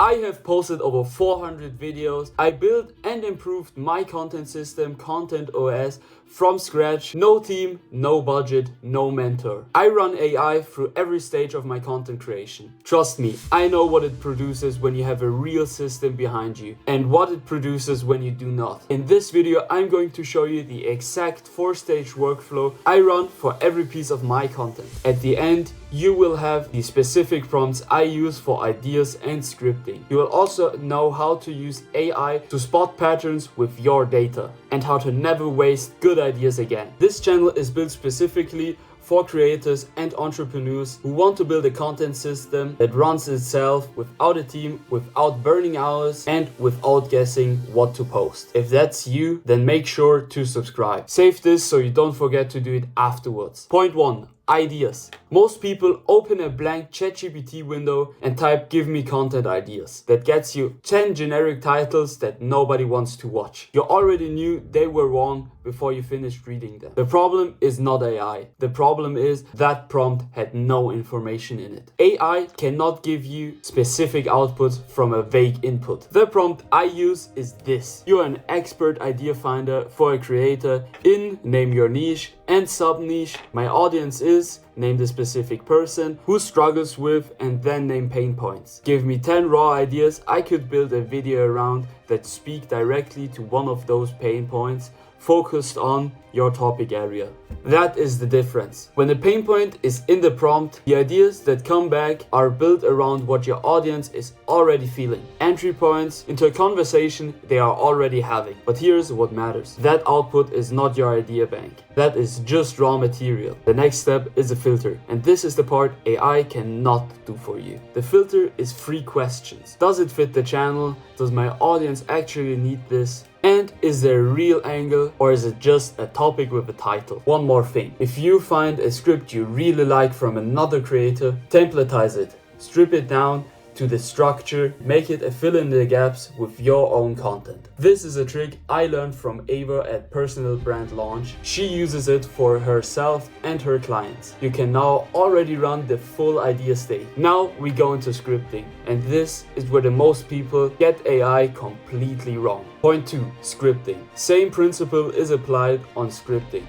I have posted over 400 videos. I built and improved my content system, ContentOS, from scratch. No team, no budget, no mentor. I run AI through every stage of my content creation. Trust me, I know what it produces when you have a real system behind you and what it produces when you do not. In this video, I'm going to show you the exact 4-stage workflow I run for every piece of my content. At the end, you will have the specific prompts I use for ideas and scripting. You will also know how to use AI to spot patterns with your data and how to never waste good ideas again. This channel is built specifically for creators and entrepreneurs who want to build a content system that runs itself without a team, without burning hours, and without guessing what to post. If that's you, then make sure to subscribe. Save this so you don't forget to do it afterwards. Point 1. Ideas. Most people open a blank ChatGPT window and type "give me content ideas." That gets you 10 generic titles that nobody wants to watch. You already knew they were wrong before you finished reading them. The problem is not AI. The problem is that prompt had no information in it. AI cannot give you specific outputs from a vague input. The prompt I use is this. You are an expert idea finder for a creator in name your niche and sub-niche. My audience is name the specific person who struggles with and then name pain points. Give me 10 raw ideas I could build a video around that speak directly to one of those pain points focused on your topic area. That is the difference. When the pain point is in the prompt, the ideas that come back are built around what your audience is already feeling. Entry points into a conversation they are already having. But here's what matters. That output is not your idea bank. That is just raw material. The next step is a filter. And this is the part AI cannot do for you. The filter is 3 questions. Does it fit the channel? Does my audience actually need this? And is there a real angle, or is it just a topic with a title? One more thing. If you find a script you really like from another creator, templatize it. Strip it down to the structure, make it a fill in the gaps with your own content. This is a trick I learned from Ava at Personal Brand Launch. She uses it for herself and her clients. You can now already run the full idea stage. Now we go into scripting, and this is where the most people get AI completely wrong. Point 2. Scripting. Same principle is applied on scripting.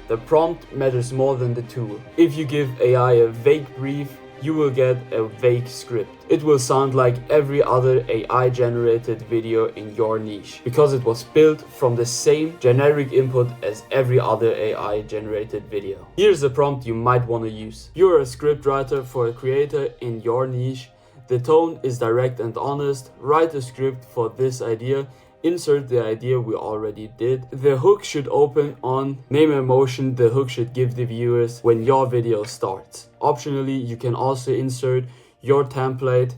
The prompt matters more than the tool. If you give AI a vague brief, you will get a vague script. It will sound like every other AI generated video in your niche because it was built from the same generic input as every other AI generated video. Here's a prompt you might want to use. You're a scriptwriter for a creator in your niche. The tone is direct and honest. Write a script for this idea. Insert the idea we already did. The hook should open on name emotion the hook should give the viewers when your video starts. Optionally, you can also insert your template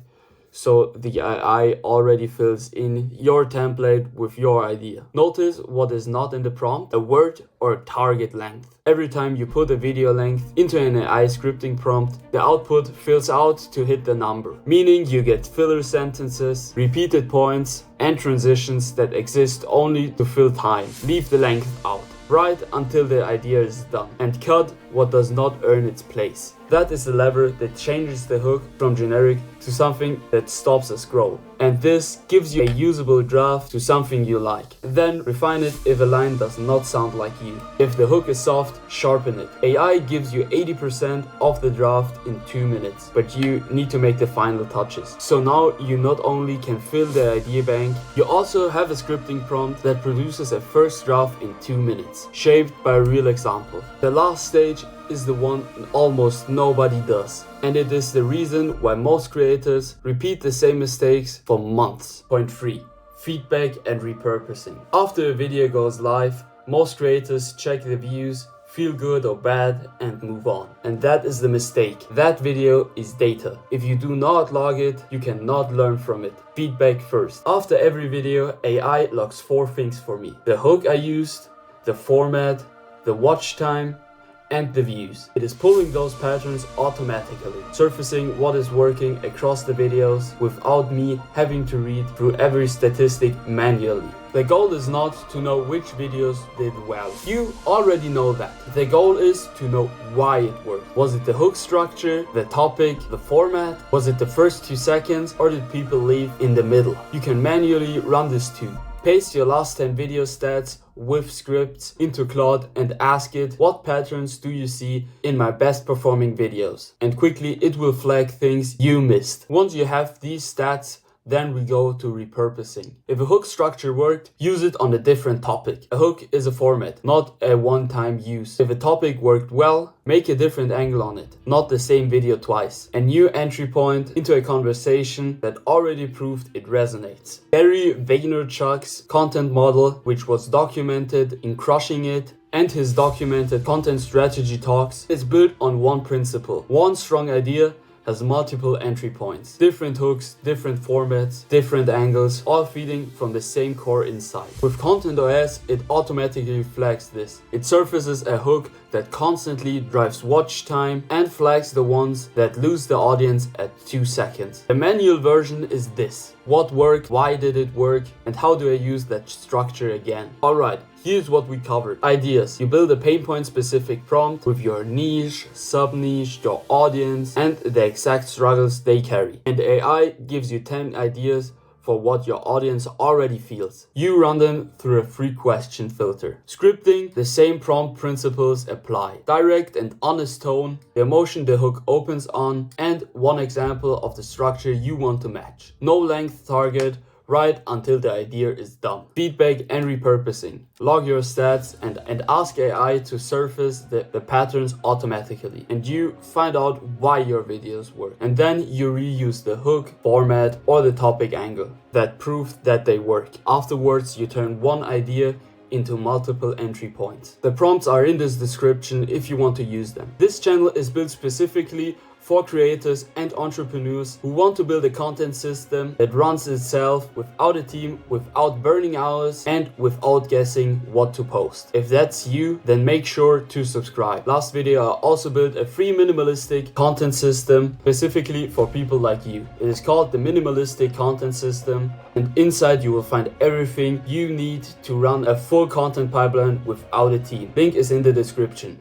so the AI already fills in your template with your idea. Notice what is not in the prompt: a word or target length. Every time you put a video length into an AI scripting prompt, the output fills out to hit the number, meaning you get filler sentences, repeated points, and transitions that exist only to fill time. Leave the length out. Write until the idea is done, and cut what does not earn its place. That is the lever that changes the hook from generic to something that stops a scroll. And this gives you a usable draft to something you like. Then refine it if a line does not sound like you. If the hook is soft, sharpen it. AI gives you 80% of the draft in 2 minutes, but you need to make the final touches. So now you not only can fill the idea bank, you also have a scripting prompt that produces a first draft in 2 minutes, shaped by a real example. The last stage is the one almost nobody does, and it is the reason why most creators repeat the same mistakes for months. Point 3. Feedback and repurposing. After a video goes live, most creators check the views, feel good or bad, and move on. And that is the mistake. That video is data. If you do not log it, you cannot learn from it. Feedback first. After every video, AI logs 4 things for me: the hook I used, the format, the watch time, and the views. It is pulling those patterns automatically, surfacing what is working across the videos without me having to read through every statistic manually. The goal is not to know which videos did well. You already know that. The goal is to know why it worked. Was it the hook structure, the topic, the format? Was it the first 2 seconds, or did people leave in the middle? You can manually run this too. Paste your last 10 video stats with scripts into Claude and ask it, what patterns do you see in my best performing videos? And quickly it will flag things you missed. Once you have these stats, then we go to repurposing. If a hook structure worked, use it on a different topic. A hook is a format, not a one-time use. If a topic worked well, make a different angle on it, not the same video twice. A new entry point into a conversation that already proved it resonates. Gary Vaynerchuk's content model, which was documented in Crushing It, and his documented content strategy talks, is built on one principle. One strong idea has multiple entry points, different hooks, different formats, different angles, all feeding from the same core insight. With ContentOS, it automatically flags this. It surfaces a hook that constantly drives watch time and flags the ones that lose the audience at 2 seconds. The manual version is this: what worked, why did it work, and how do I use that structure again? Alright, here's what we covered. Ideas. You build a pain point specific prompt with your niche, sub-niche, your audience, and the exact struggles they carry. And AI gives you 10 ideas for what your audience already feels. You run them through a 3-question filter. Scripting, the same prompt principles apply. Direct and honest tone, the emotion the hook opens on, and one example of the structure you want to match. No length target, right until the idea is done. Feedback and repurposing. Log your stats and ask AI to surface the patterns automatically. And you find out why your videos work. And then you reuse the hook, format, or the topic angle that proved that they work. Afterwards, you turn one idea into multiple entry points. The prompts are in this description if you want to use them. This channel is built specifically for creators and entrepreneurs who want to build a content system that runs itself without a team, without burning hours, and without guessing what to post. If that's you, then make sure to subscribe. Last video I also built a free minimalistic content system specifically for people like you. It is called the Minimalistic Content System, and inside you will find everything you need to run a full content pipeline without a team. Link is in the description.